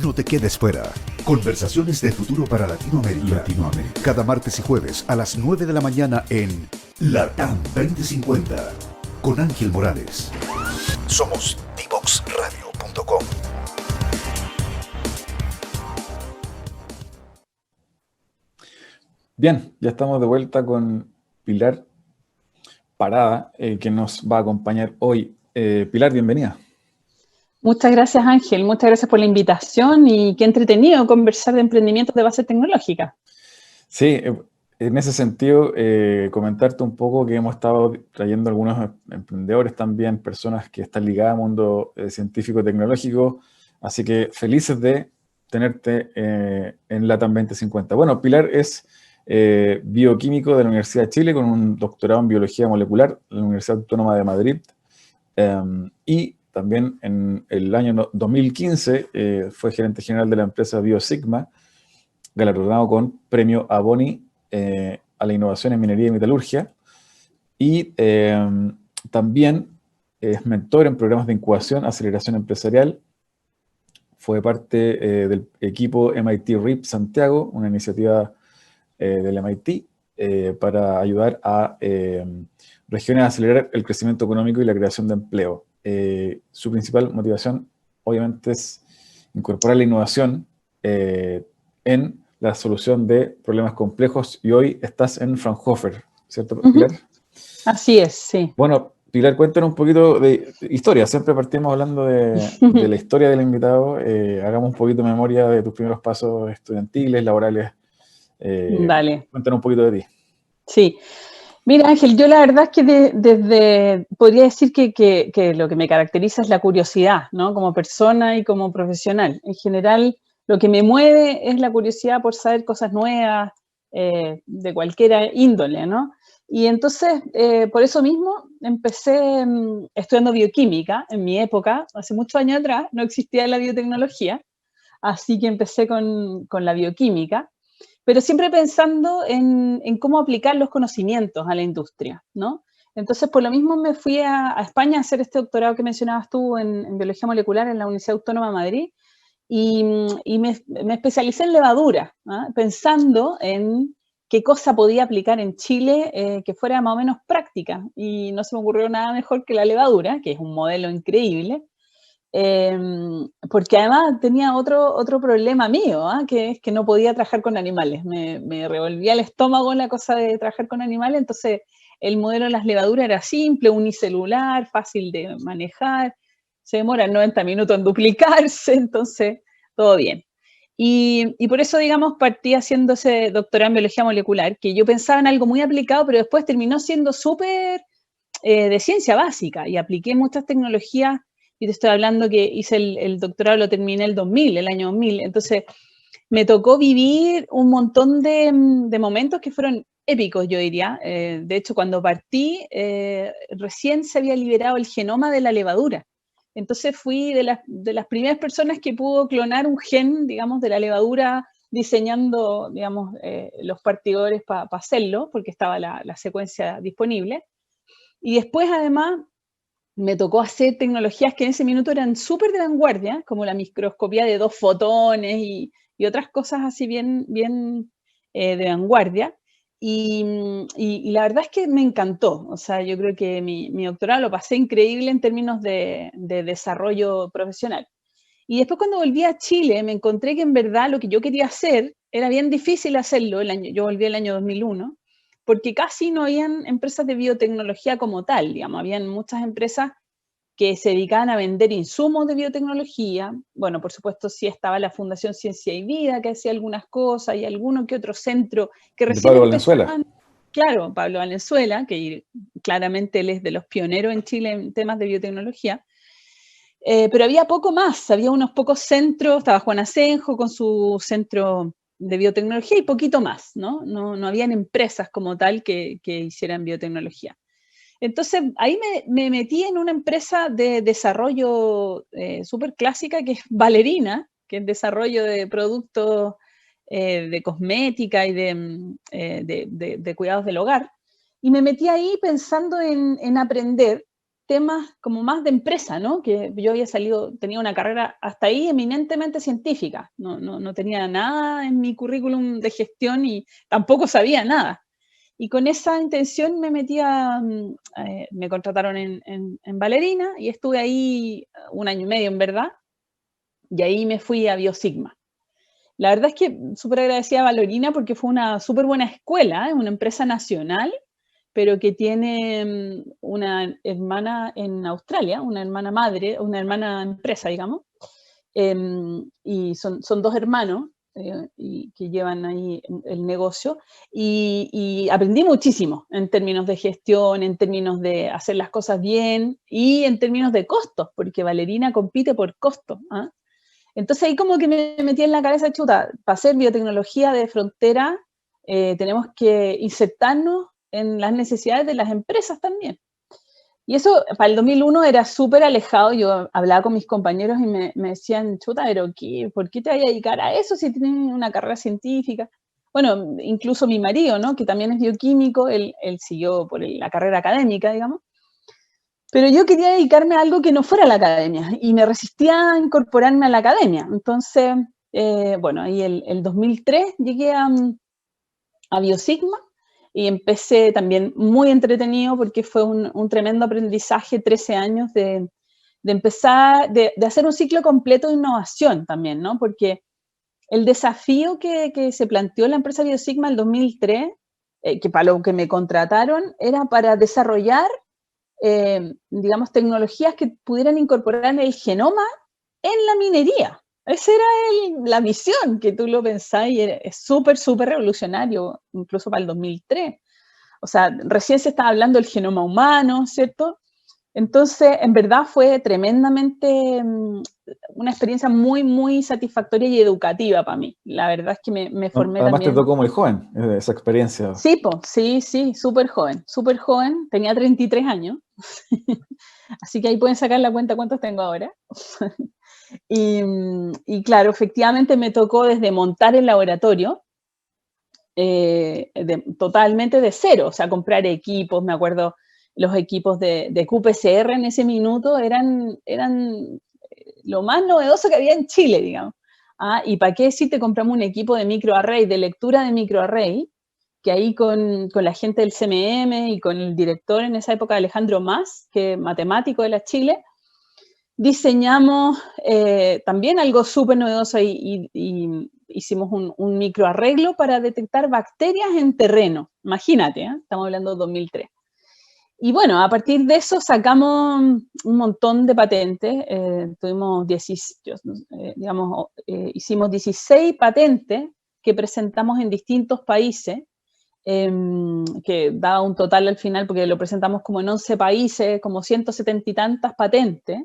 No te quedes fuera. Conversaciones de futuro para Latinoamérica. Cada martes y jueves a las 9 de la mañana en LATAM 2050. Con Ángel Morales. Somos divoxradio.com. Bien, ya estamos de vuelta con Pilar Parada, que nos va a acompañar hoy. Pilar, bienvenida. Muchas gracias, Ángel. Muchas gracias por la invitación y qué entretenido conversar de emprendimientos de base tecnológica. Sí, en ese sentido, comentarte un poco que hemos estado trayendo algunos emprendedores también, personas que están ligadas al mundo científico-tecnológico, así que felices de tenerte en LATAM 2050. Bueno, Pilar es bioquímico de la Universidad de Chile con un doctorado en biología molecular en la Universidad Autónoma de Madrid, y también en el año 2015 fue gerente general de la empresa BioSigma, galardonado con premio Aboni a la innovación en minería y metalurgia, y también es mentor en programas de incubación, aceleración empresarial. Fue parte del equipo MIT RIP Santiago, una iniciativa del MIT para ayudar a regiones a acelerar el crecimiento económico y la creación de empleo. Su principal motivación, obviamente, es incorporar la innovación en la solución de problemas complejos, y hoy estás en Fraunhofer, ¿cierto, Pilar? Así es, sí. Bueno, Pilar, cuéntanos un poquito de historia. Siempre partimos hablando de la historia del invitado. Hagamos un poquito de memoria de tus primeros pasos estudiantiles, laborales. Dale. Cuéntanos un poquito de ti. Sí. Mira, Ángel, yo la verdad es que podría decir que lo que me caracteriza es la curiosidad, ¿no? Como persona y como profesional. En general, lo que me mueve es la curiosidad por saber cosas nuevas, de cualquier índole, ¿no? Y entonces, por eso mismo, empecé estudiando bioquímica en mi época, hace muchos años atrás, no existía la biotecnología, así que empecé con la bioquímica, pero siempre pensando en cómo aplicar los conocimientos a la industria, ¿no? Entonces, por lo mismo me fui a España a hacer este doctorado que mencionabas tú en biología molecular en la Universidad Autónoma de Madrid, y me especialicé en levadura, ¿no? Pensando en qué cosa podía aplicar en Chile que fuera más o menos práctica, y no se me ocurrió nada mejor que la levadura, que es un modelo increíble, porque además tenía otro problema mío, que es que no podía trabajar con animales. Me revolvía el estómago la cosa de trabajar con animales, entonces el modelo de las levaduras era simple, unicelular, fácil de manejar, se demora 90 minutos en duplicarse, entonces todo bien. Y por eso, digamos, partí haciendo ese doctorado en biología molecular, que yo pensaba en algo muy aplicado, pero después terminó siendo súper de ciencia básica, y apliqué muchas tecnologías. Y te estoy hablando que hice el doctorado, lo terminé el 2000, el año 2000. Entonces, me tocó vivir un montón de momentos que fueron épicos, yo diría. De hecho, cuando partí, recién se había liberado el genoma de la levadura. Entonces, fui de las primeras personas que pudo clonar un gen, digamos, de la levadura, diseñando, digamos, los partidores para hacerlo, porque estaba la secuencia disponible. Y después, además, me tocó hacer tecnologías que en ese minuto eran súper de vanguardia, como la microscopía de 2 fotones y otras cosas así bien de vanguardia. Y la verdad es que me encantó. O sea, yo creo que mi doctorado lo pasé increíble en términos de desarrollo profesional. Y después, cuando volví a Chile, me encontré que en verdad lo que yo quería hacer era bien difícil hacerlo. Yo volví el año 2001, porque casi no habían empresas de biotecnología como tal, digamos. Habían muchas empresas que se dedicaban a vender insumos de biotecnología. Bueno, por supuesto, sí estaba la Fundación Ciencia y Vida, que hacía algunas cosas, y alguno que otro centro que De recién Pablo Valenzuela. empezaban. Claro, Pablo Valenzuela, que claramente él es de los pioneros en Chile en temas de biotecnología. Pero había poco más, había unos pocos centros, estaba Juan Asenjo con su centro de biotecnología y poquito más, ¿no? No habían empresas como tal que hicieran biotecnología. Entonces, ahí me metí en una empresa de desarrollo súper clásica, que es Valerina, que es desarrollo de productos de cosmética y de cuidados del hogar. Y me metí ahí pensando en aprender, temas como más de empresa, ¿no? Que yo había salido, tenía una carrera hasta ahí eminentemente científica, no tenía nada en mi currículum de gestión y tampoco sabía nada. Y con esa intención me metí me contrataron en Valerina y estuve ahí 1 año y medio, en verdad, y ahí me fui a BioSigma. La verdad es que súper agradecida a Valerina porque fue una súper buena escuela, una empresa nacional, pero que tiene una hermana en Australia, una hermana madre, una hermana empresa, digamos, y son 2 hermanos y que llevan ahí el negocio, y aprendí muchísimo en términos de gestión, en términos de hacer las cosas bien y en términos de costos, porque Valerina compite por costos, ¿ah? Entonces ahí como que me metí en la cabeza, chuta, para hacer biotecnología de frontera tenemos que insertarnos en las necesidades de las empresas también. Y eso para el 2001 era súper alejado. Yo hablaba con mis compañeros y me decían, chuta, pero ¿por qué te vas a dedicar a eso si tienes una carrera científica? Bueno, incluso mi marido, ¿no? Que también es bioquímico, él siguió por la carrera académica, digamos. Pero yo quería dedicarme a algo que no fuera la academia y me resistía a incorporarme a la academia. Entonces, bueno, ahí el 2003 llegué a BioSigma y empecé también muy entretenido porque fue un tremendo aprendizaje, 13 años de empezar, de hacer un ciclo completo de innovación también, ¿no? Porque el desafío que se planteó la empresa BioSigma en el 2003, que para lo que me contrataron, era para desarrollar digamos, tecnologías que pudieran incorporar el genoma en la minería. Esa era la visión, que tú lo pensás y es súper, súper revolucionario, incluso para el 2003. O sea, recién se estaba hablando del genoma humano, ¿cierto? Entonces, en verdad fue tremendamente una experiencia muy, muy satisfactoria y educativa para mí. La verdad es que me formé Además también. te tocó muy joven esa experiencia. Sí, sí, súper joven, tenía 33 años, así que ahí pueden sacar la cuenta cuántos tengo ahora. Y claro, efectivamente me tocó desde montar el laboratorio, totalmente de cero, o sea, comprar equipos, me acuerdo, los equipos de qPCR en ese minuto eran lo más novedoso que había en Chile, digamos. Y para qué decir, te compramos un equipo de microarray, de lectura de microarray, que ahí con la gente del CMM y con el director en esa época, Alejandro Mas, que es matemático de la Chile, diseñamos también algo súper novedoso y hicimos un microarreglo para detectar bacterias en terreno. Imagínate, estamos hablando de 2003. Y bueno, a partir de eso sacamos un montón de patentes. Hicimos 16 patentes que presentamos en distintos países, que daba un total al final, porque lo presentamos como en 11 países, como 170 y tantas patentes.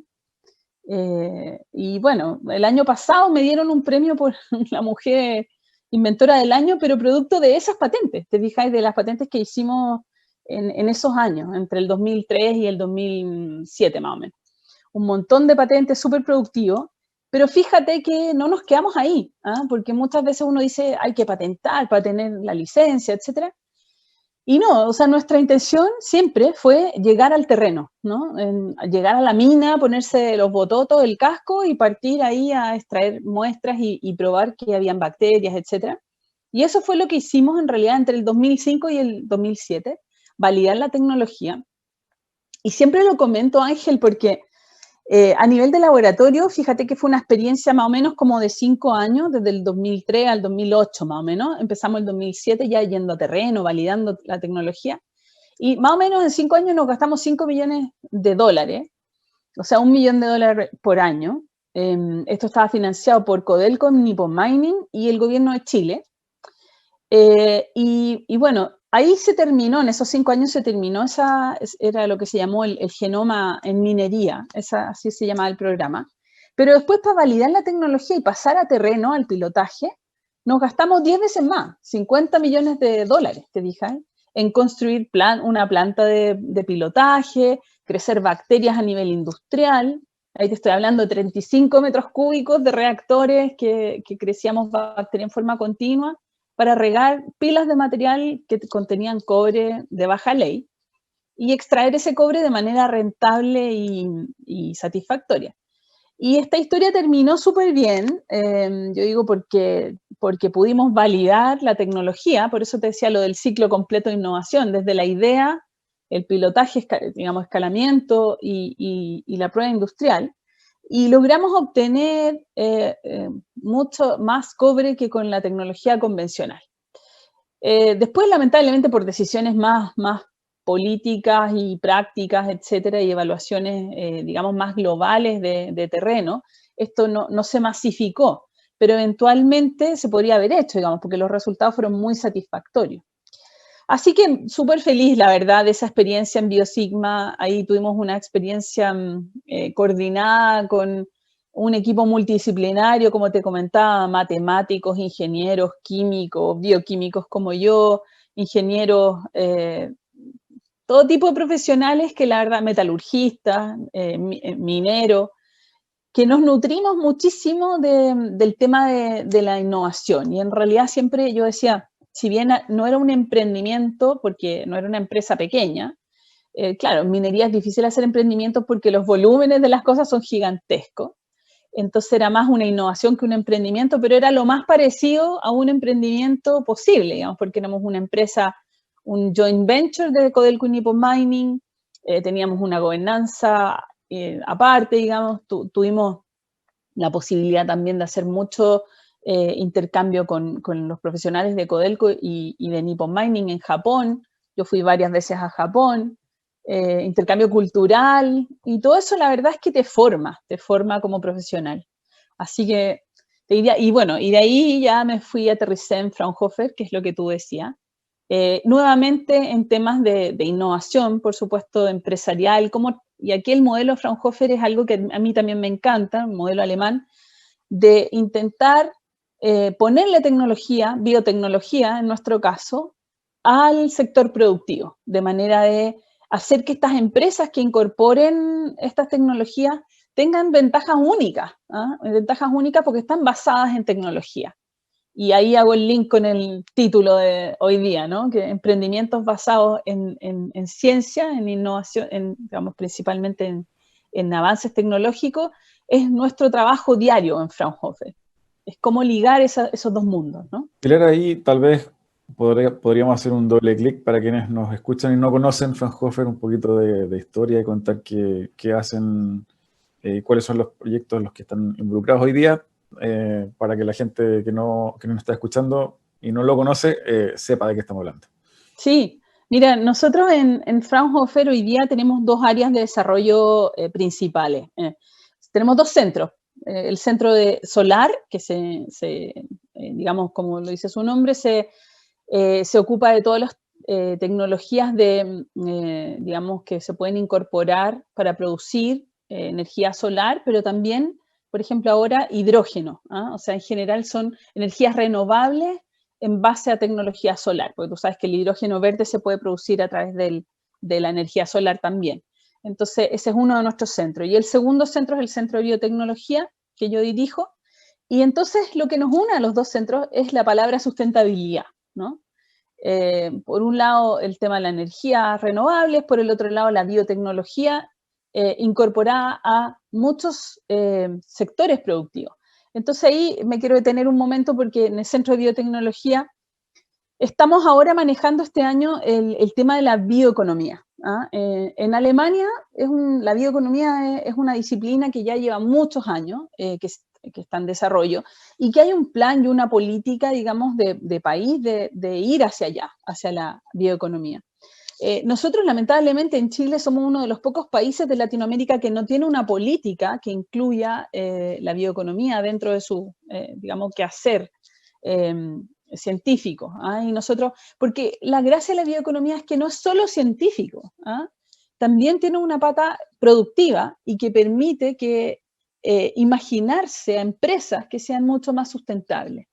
Y bueno, el año pasado me dieron un premio por la mujer inventora del año, pero producto de esas patentes, te fijáis, de las patentes que hicimos en esos años, entre el 2003 y el 2007 más o menos. Un montón de patentes súper productivos, pero fíjate que no nos quedamos ahí, porque muchas veces uno dice hay que patentar para tener la licencia, etcétera. Y no, o sea, nuestra intención siempre fue llegar al terreno, ¿no? Llegar a la mina, ponerse los bototos, el casco y partir ahí a extraer muestras y probar que habían bacterias, etcétera. Y eso fue lo que hicimos en realidad entre el 2005 y el 2007, validar la tecnología. Y siempre lo comento, Ángel, porque a nivel de laboratorio, fíjate que fue una experiencia más o menos como de 5 años, desde el 2003 al 2008 más o menos. Empezamos el 2007 ya yendo a terreno, validando la tecnología. Y más o menos en 5 años nos gastamos $5 millones, o sea, $1 millón por año. Esto estaba financiado por Codelco, Nippon Mining y el gobierno de Chile. Y bueno, ahí se terminó, en esos 5 años se terminó, era lo que se llamó el genoma en minería, así se llamaba el programa. Pero después para validar la tecnología y pasar a terreno, al pilotaje, nos gastamos 10 veces más, $50 millones, ¿te fijas? En construir una planta de pilotaje, crecer bacterias a nivel industrial. Ahí te estoy hablando de 35 metros cúbicos de reactores que crecíamos bacterias en forma continua, para regar pilas de material que contenían cobre de baja ley. y extraer ese cobre de manera rentable y satisfactoria. Y esta historia terminó súper bien, yo digo porque pudimos validar la tecnología, por eso te decía lo del ciclo completo de innovación, desde la idea, el pilotaje, digamos, escalamiento y la prueba industrial, y logramos obtener mucho más cobre que con la tecnología convencional. Después, lamentablemente, por decisiones más políticas y prácticas, etcétera, y evaluaciones, digamos, más globales de terreno, esto no se masificó, pero eventualmente se podría haber hecho, digamos, porque los resultados fueron muy satisfactorios. Así que súper feliz, la verdad, de esa experiencia en Biosigma. Ahí tuvimos una experiencia coordinada con un equipo multidisciplinario, como te comentaba, matemáticos, ingenieros, químicos, bioquímicos como yo, ingenieros, todo tipo de profesionales que la verdad, metalurgistas, mineros, que nos nutrimos muchísimo del tema de la innovación. Y en realidad siempre yo decía, si bien no era un emprendimiento, porque no era una empresa pequeña, claro, en minería es difícil hacer emprendimientos porque los volúmenes de las cosas son gigantescos. Entonces era más una innovación que un emprendimiento, pero era lo más parecido a un emprendimiento posible, digamos, porque éramos una empresa, un joint venture de Codelco y Nippon Mining, teníamos una gobernanza aparte, digamos, tuvimos la posibilidad también de hacer mucho intercambio con los profesionales de Codelco y de Nippon Mining en Japón. Yo fui varias veces a Japón, intercambio cultural, y todo eso la verdad es que te forma como profesional. Así que te diría, y bueno, y de ahí ya me fui, aterricé en Fraunhofer, que es lo que tú decías. Nuevamente en temas de innovación, por supuesto, empresarial, y aquí el modelo Fraunhofer es algo que a mí también me encanta, un modelo alemán, de intentar ponerle tecnología, biotecnología en nuestro caso, al sector productivo, de manera de hacer que estas empresas que incorporen estas tecnologías tengan ventajas únicas, ventajas únicas porque están basadas en tecnología. Y ahí hago el link con el título de hoy día, ¿no? Que emprendimientos basados en ciencia, en innovación, digamos, principalmente en avances tecnológicos, es nuestro trabajo diario en Fraunhofer. Es cómo ligar esos dos mundos, ¿no? Pilar, ahí tal vez podríamos hacer un doble clic para quienes nos escuchan y no conocen Fraunhofer, un poquito de historia y contar qué hacen, cuáles son los proyectos en los que están involucrados hoy día, para que la gente que nos está escuchando y no lo conoce, sepa de qué estamos hablando. Sí, mira, nosotros en Fraunhofer hoy día tenemos dos áreas de desarrollo principales. Tenemos dos centros. El centro de solar, que digamos, como lo dice su nombre, se ocupa de todas las tecnologías digamos, que se pueden incorporar para producir energía solar, pero también, por ejemplo, ahora hidrógeno. O sea, en general son energías renovables en base a tecnología solar, porque tú sabes que el hidrógeno verde se puede producir a través de la energía solar también. Entonces, ese es uno de nuestros centros. Y el segundo centro es el Centro de Biotecnología, que yo dirijo. Y entonces lo que nos une a los dos centros es la palabra sustentabilidad, ¿no? Por un lado, el tema de la energía renovables, por el otro lado, la biotecnología incorporada a muchos sectores productivos. Entonces ahí me quiero detener un momento porque en el Centro de Biotecnología estamos ahora manejando este año el tema de la bioeconomía. En Alemania la bioeconomía es una disciplina que ya lleva muchos años, que está en desarrollo, y que hay un plan y una política, digamos, de país de ir hacia allá, hacia la bioeconomía. Nosotros, lamentablemente, en Chile somos uno de los pocos países de Latinoamérica que no tiene una política que incluya la bioeconomía dentro de su, digamos, quehacer científico. Y nosotros, porque la gracia de la bioeconomía es que no es solo científico, también tiene una pata productiva y que permite que imaginarse a empresas que sean mucho más sustentables.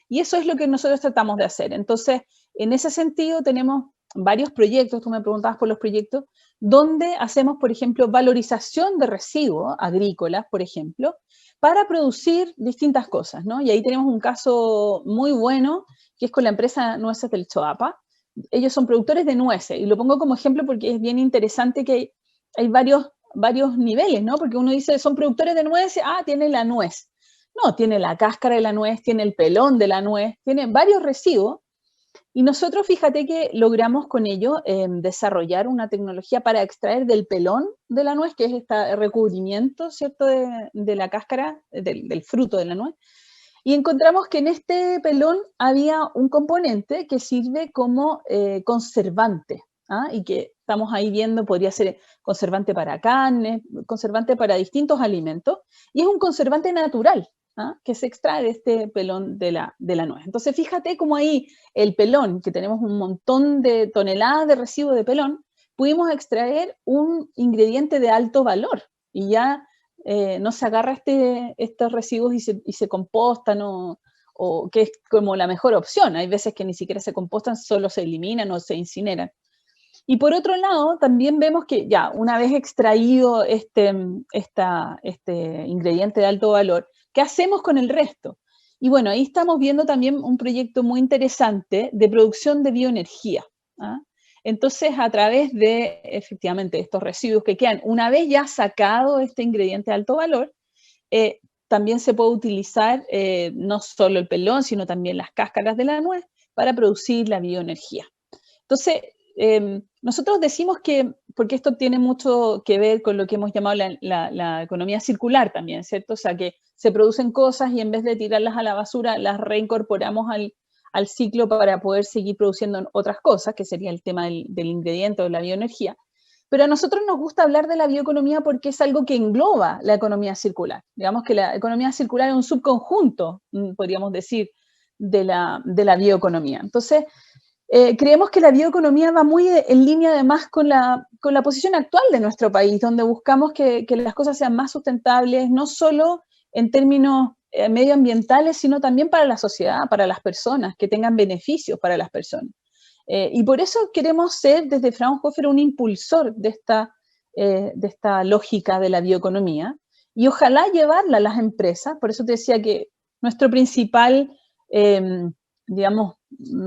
Y eso es lo que nosotros tratamos de hacer. Entonces, en ese sentido, tenemos varios proyectos, tú me preguntabas por los proyectos, donde hacemos, por ejemplo, valorización de residuos agrícolas, por ejemplo, para producir distintas cosas, ¿no? Y ahí tenemos un caso muy bueno, que es con la empresa Nueces del Choapa, ellos son productores de nueces, y lo pongo como ejemplo porque es bien interesante que hay varios niveles, ¿no? Porque uno dice, son productores de nueces, tiene la nuez. No, tiene la cáscara de la nuez, tiene el pelón de la nuez, tiene varios residuos. Y nosotros, fíjate que logramos con ello desarrollar una tecnología para extraer del pelón de la nuez, que es este recubrimiento, ¿cierto?, de la cáscara, del fruto de la nuez. Y encontramos que en este pelón había un componente que sirve como conservante, y que estamos ahí viendo, podría ser conservante para carne, conservante para distintos alimentos, y es un conservante natural, que se extrae de este pelón de la nuez. Entonces, fíjate cómo ahí el pelón, que tenemos un montón de toneladas de residuos de pelón, pudimos extraer un ingrediente de alto valor, y ya no se agarra estos residuos y se compostan, o que es como la mejor opción. Hay veces que ni siquiera se compostan, solo se eliminan o se incineran. Y por otro lado, también vemos que ya una vez extraído este ingrediente de alto valor, ¿qué hacemos con el resto? Y bueno, ahí estamos viendo también un proyecto muy interesante de producción de bioenergía. Entonces, a través de, efectivamente, estos residuos que quedan, una vez ya sacado este ingrediente de alto valor, también se puede utilizar no solo el pelón, sino también las cáscaras de la nuez para producir la bioenergía. Entonces, nosotros decimos que, porque esto tiene mucho que ver con lo que hemos llamado la economía circular también, ¿cierto? O sea, que se producen cosas y en vez de tirarlas a la basura, las reincorporamos al ciclo para poder seguir produciendo otras cosas, que sería el tema del ingrediente o de la bioenergía. Pero a nosotros nos gusta hablar de la bioeconomía porque es algo que engloba la economía circular. Digamos que la economía circular es un subconjunto, podríamos decir, de la bioeconomía. Entonces, creemos que la bioeconomía va muy en línea además con la posición actual de nuestro país, donde buscamos que las cosas sean más sustentables, no solo en términos medioambientales, sino también para la sociedad, para las personas, que tengan beneficios para las personas. Y por eso queremos ser desde Fraunhofer un impulsor de esta lógica de la bioeconomía, y ojalá llevarla a las empresas. Por eso te decía que nuestro principal, digamos,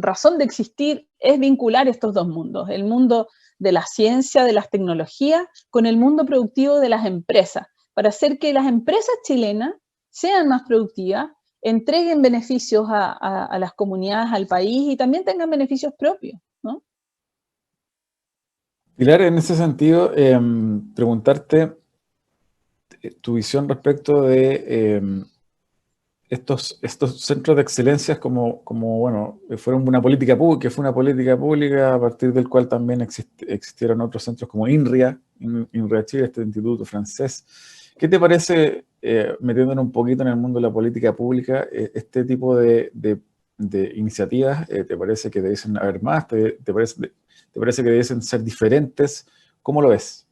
razón de existir es vincular estos dos mundos, el mundo de la ciencia, de las tecnologías, con el mundo productivo de las empresas, para hacer que las empresas chilenas sean más productivas, entreguen beneficios a las comunidades, al país, y también tengan beneficios propios, ¿no? Pilar, en ese sentido, preguntarte tu visión respecto de estos centros de excelencia como bueno, fueron una política pública, que fue una política pública a partir del cual también existieron otros centros como INRIA Chile, este instituto francés. ¿Qué te parece, metiéndonos un poquito en el mundo de la política pública, este tipo de iniciativas? ¿Te parece que debiesen haber más? ¿Te parece que debiesen ser diferentes? ¿Cómo lo ves?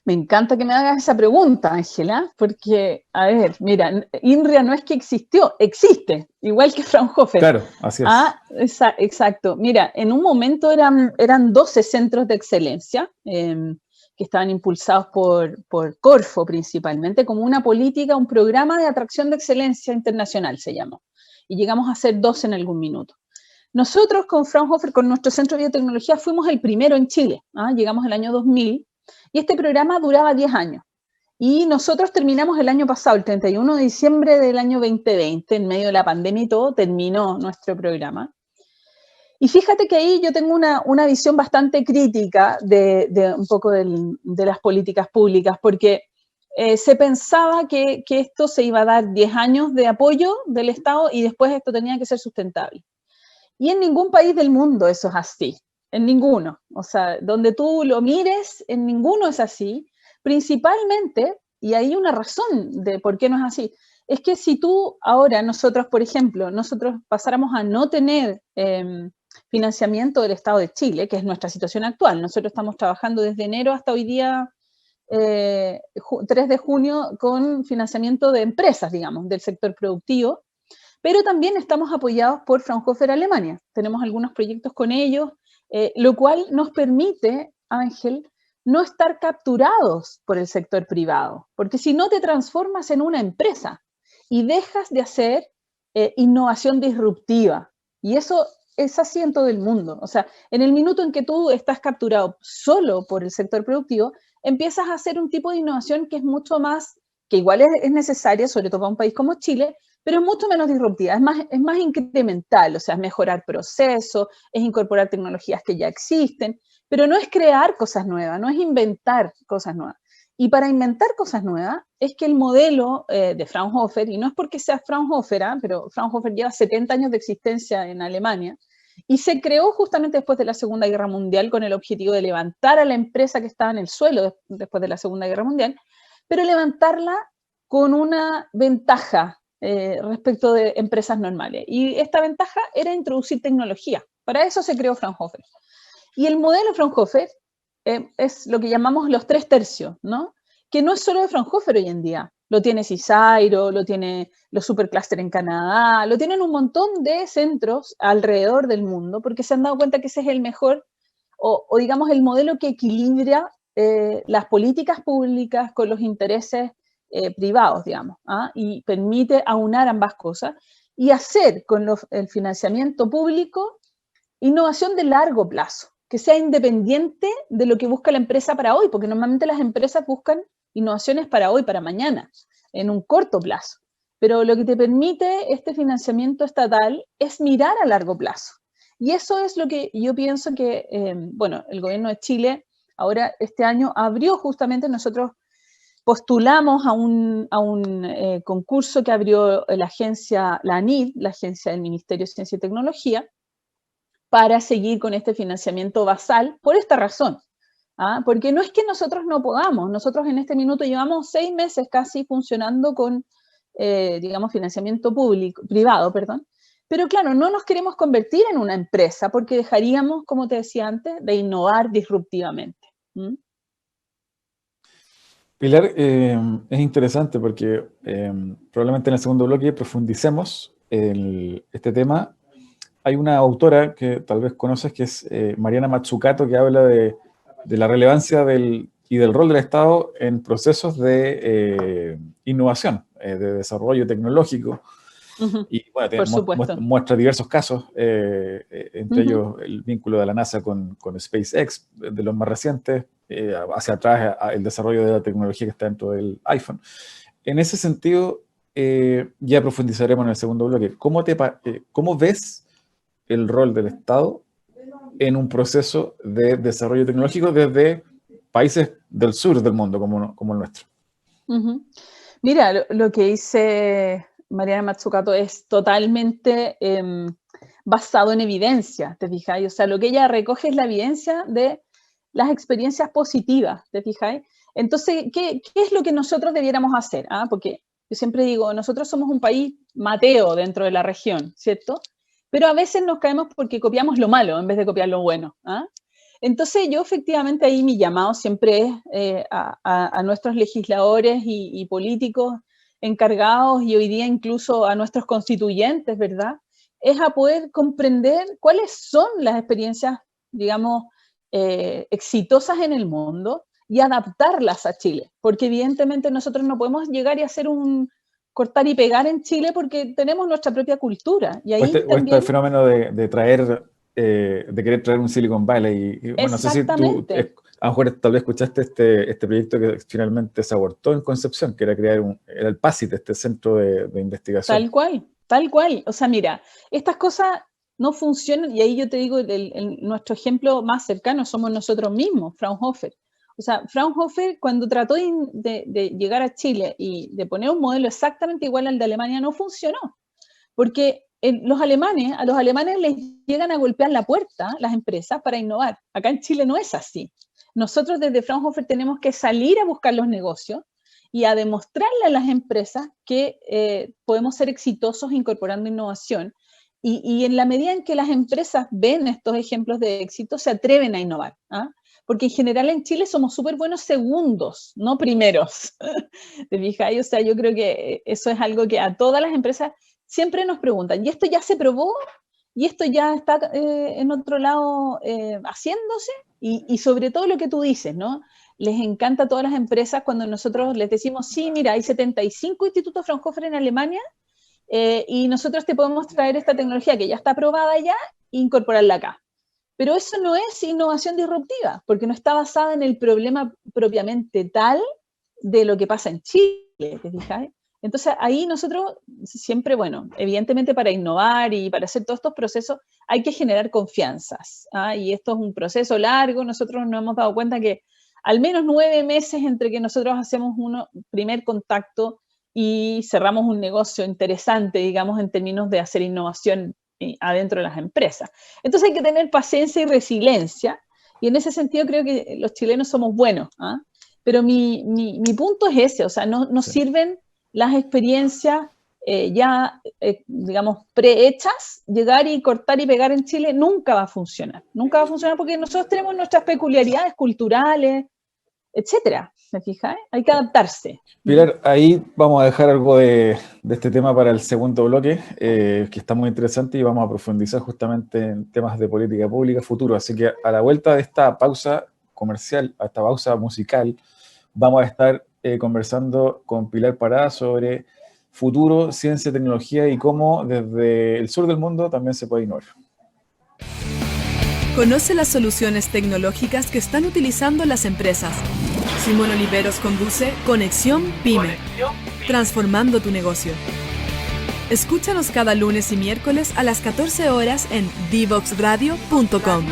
Me encanta que me hagas esa pregunta, Ángela, porque, a ver, mira, INRIA no es que existió, existe, igual que Fraunhofer. Claro, así es. Exacto. Mira, en un momento eran 12 centros de excelencia que estaban impulsados por Corfo principalmente, como una política, un programa de atracción de excelencia internacional se llamó. Y llegamos a ser 12 en algún minuto. Nosotros con Fraunhofer, con nuestro centro de biotecnología, fuimos el primero en Chile. Llegamos el año 2000. Y este programa duraba 10 años. Y nosotros terminamos el año pasado, el 31 de diciembre del año 2020, en medio de la pandemia y todo, terminó nuestro programa. Y fíjate que ahí yo tengo una visión bastante crítica de un poco de las políticas públicas, porque se pensaba que esto se iba a dar 10 años de apoyo del Estado y después esto tenía que ser sustentable. Y en ningún país del mundo eso es así. En ninguno. O sea, donde tú lo mires, en ninguno es así. Principalmente, y hay una razón de por qué no es así, es que si tú ahora, nosotros, por ejemplo, nosotros pasáramos a no tener financiamiento del Estado de Chile, que es nuestra situación actual. Nosotros estamos trabajando desde enero hasta hoy día 3 de junio con financiamiento de empresas, digamos, del sector productivo, pero también estamos apoyados por Fraunhofer Alemania. Tenemos algunos proyectos con ellos, lo cual nos permite, Ángel, no estar capturados por el sector privado, porque si no te transformas en una empresa y dejas de hacer innovación disruptiva. Y eso es así en todo el mundo. O sea, en el minuto en que tú estás capturado solo por el sector productivo, empiezas a hacer un tipo de innovación que es mucho más, que igual es necesaria, sobre todo para un país como Chile, pero es mucho menos disruptiva, es más incremental, o sea, es mejorar procesos, es incorporar tecnologías que ya existen, pero no es crear cosas nuevas, no es inventar cosas nuevas. Y para inventar cosas nuevas es que el modelo de Fraunhofer, y no es porque sea Fraunhofer, pero Fraunhofer lleva 70 años de existencia en Alemania, y se creó justamente después de la Segunda Guerra Mundial con el objetivo de levantar a la empresa que estaba en el suelo después de la Segunda Guerra Mundial, pero levantarla con una ventaja respecto de empresas normales. Y esta ventaja era introducir tecnología. Para eso se creó Fraunhofer. Y el modelo Fraunhofer es lo que llamamos los 3/3, ¿no? Que no es solo de Fraunhofer hoy en día. Lo tiene CSIRO, lo tiene los supercluster en Canadá, lo tienen un montón de centros alrededor del mundo, porque se han dado cuenta que ese es el mejor, o digamos, el modelo que equilibra las políticas públicas con los intereses privados, digamos, y permite aunar ambas cosas y hacer con el financiamiento público innovación de largo plazo, que sea independiente de lo que busca la empresa para hoy, porque normalmente las empresas buscan innovaciones para hoy, para mañana, en un corto plazo. Pero lo que te permite este financiamiento estatal es mirar a largo plazo. Y eso es lo que yo pienso que, bueno, el gobierno de Chile ahora este año abrió justamente, nosotros postulamos a un concurso que abrió la agencia, la ANID, la agencia del Ministerio de Ciencia y Tecnología, para seguir con este financiamiento basal por esta razón. Porque no es que nosotros no podamos, nosotros en este minuto llevamos 6 meses casi funcionando con, digamos, financiamiento privado, pero claro, no nos queremos convertir en una empresa porque dejaríamos, como te decía antes, de innovar disruptivamente. Pilar, es interesante porque probablemente en el segundo bloque profundicemos este tema. Hay una autora que tal vez conoces, que es Mariana Mazzucato, que habla de la relevancia y del rol del Estado en procesos de innovación, de desarrollo tecnológico. Y bueno, muestra diversos casos, entre ellos el vínculo de la NASA con SpaceX, de los más recientes, hacia atrás el desarrollo de la tecnología que está dentro del iPhone. En ese sentido, ya profundizaremos en el segundo bloque. ¿Cómo ves el rol del Estado en un proceso de desarrollo tecnológico desde países del sur del mundo como el nuestro? Mira, lo que dice Mariana Mazzucato es totalmente basado en evidencia, ¿te fijáis? O sea, lo que ella recoge es la evidencia de las experiencias positivas, ¿te fijáis? Entonces, ¿qué es lo que nosotros debiéramos hacer? Porque yo siempre digo, nosotros somos un país mateo dentro de la región, ¿cierto? Pero a veces nos caemos porque copiamos lo malo en vez de copiar lo bueno. Entonces yo efectivamente ahí mi llamado siempre es a nuestros legisladores y políticos encargados, y hoy día incluso a nuestros constituyentes, ¿verdad? Es a poder comprender cuáles son las experiencias, digamos, exitosas en el mundo y adaptarlas a Chile, porque evidentemente nosotros no podemos llegar y hacer un cortar y pegar en Chile porque tenemos nuestra propia cultura. Y ahí este fenómeno de querer traer un Silicon Valley. Y bueno, no sé si tú, a lo mejor tal vez escuchaste este proyecto que finalmente se abortó en Concepción, que era crear era el PACIT, este centro de investigación. Tal cual. O sea, mira, estas cosas no funcionan, y ahí yo te digo, nuestro ejemplo más cercano somos nosotros mismos, Fraunhofer. O sea, Fraunhofer, cuando trató de llegar a Chile y de poner un modelo exactamente igual al de Alemania, no funcionó. Porque a los alemanes les llegan a golpear la puerta las empresas para innovar. Acá en Chile no es así. Nosotros desde Fraunhofer tenemos que salir a buscar los negocios y a demostrarle a las empresas que podemos ser exitosos incorporando innovación. Y en la medida en que las empresas ven estos ejemplos de éxito, se atreven a innovar. Porque en general en Chile somos súper buenos segundos, no primeros. ¿Te fijas? O sea, yo creo que eso es algo que a todas las empresas siempre nos preguntan, ¿y esto ya se probó? ¿Y esto ya está en otro lado haciéndose? Y sobre todo lo que tú dices, ¿no? Les encanta a todas las empresas cuando nosotros les decimos, sí, mira, hay 75 institutos Fraunhofer en Alemania y nosotros te podemos traer esta tecnología que ya está aprobada ya incorporarla acá. Pero eso no es innovación disruptiva, porque no está basada en el problema propiamente tal de lo que pasa en Chile, ¿te fijas? Entonces ahí nosotros siempre, bueno, evidentemente para innovar y para hacer todos estos procesos hay que generar confianzas, ¿ah? Y esto es un proceso largo, nosotros nos hemos dado cuenta que al menos 9 meses entre que nosotros hacemos un primer contacto y cerramos un negocio interesante, digamos, en términos de hacer innovación adentro de las empresas. Entonces hay que tener paciencia y resiliencia, y en ese sentido creo que los chilenos somos buenos, ¿ah? Pero mi punto es ese, o sea, no sirven las experiencias digamos, prehechas, llegar y cortar y pegar en Chile nunca va a funcionar. Nunca va a funcionar porque nosotros tenemos nuestras peculiaridades culturales, etcétera. ¿Me fijas? Hay que adaptarse. Pilar, ahí vamos a dejar algo de este tema para el segundo bloque, que está muy interesante y vamos a profundizar justamente en temas de política pública futuro. Así que a la vuelta de esta pausa comercial, a esta pausa musical, vamos a estar conversando con Pilar Parada sobre futuro, ciencia, tecnología y cómo desde el sur del mundo también se puede innovar. Conoce las soluciones tecnológicas que están utilizando las empresas. Simón Oliveros conduce Conexión Pyme, transformando tu negocio. Escúchanos cada lunes y miércoles a las 14 horas en divoxradio.com.